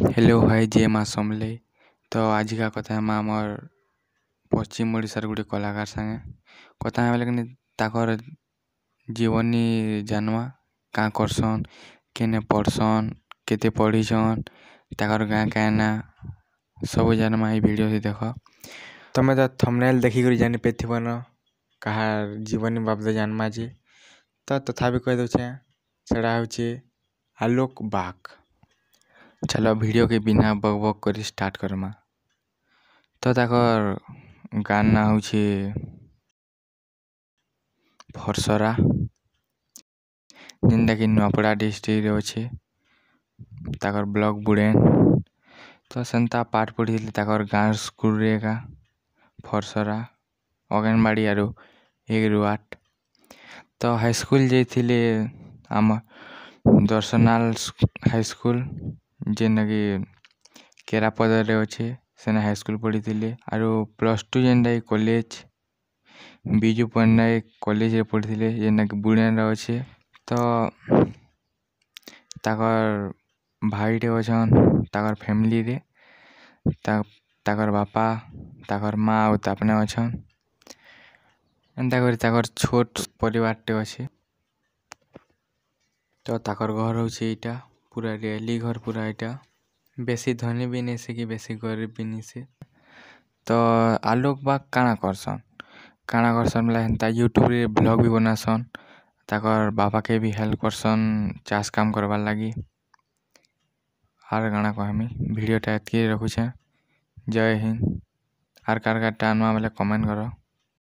Hello भाई जय माँ समले। तो आज का कथा है आमर पश्चिम ओडिशार गुटे कलाकार संगे कथा है बोले ताकर जीवनी जानवा क्या करसन केने पढ़सन केते पढ़ीछन ताकर गाँ कहना सब जानमा ये वीडियो से देख तुम्हें तो थंबनेल देखिक जानी पेथिब न कहार जीवनी बाबद जानमा जे तो तथा कह दे सेटा हूँ आलोक बाग। चलो वीडियो के बिना बक बक कर स्टार्ट करमा। तो ताकर गाना हूँ फरसरा जिनटा कि नुआपड़ा डिस्ट्रिक्ट अच्छे ताकर ब्लॉक बुड़ेन। तो सेंता पाठ पढ़ी ताकर गाँव स्कूल रे का फरसरा अंगनबाड़ी आरु 1 ରୁ 8। तो हाई स्कूल जाइए आम दर्शनाल हाई स्कूल जेना कि केरापदर अच्छे सेना हाई स्कूल पढ़ी थे आरु +2 जेनटा कॉलेज बिजू पट्टनायक कॉलेज रे पढ़ी थे जेना कि बुड़ियान अच्छे। तो ताकर भाईटे अच्छन ताकर फैमिली रे ताकर बापा ताकर माँ और तापने अच्छन एंता करी ताकर छोट परिवारटे अच्छे। तो ताकर घर हूँ यहाँ पूरा रेली घर पूरा यहाँ बेसी धनी भी नहीं से कि बेसी गरीब भी नहीं से। तो आलोक बाग काଣା करसन बोला हेन्ता यूट्यूब रे ब्लॉग भी बनासन ताकर बापा के भी हेल्प करसन चाष काम करवार लगी। आर गाना कहमी वीडियो टा एतकी रखुछे। जय हिंद। आर कार टाणवा बोले कमेंट करो।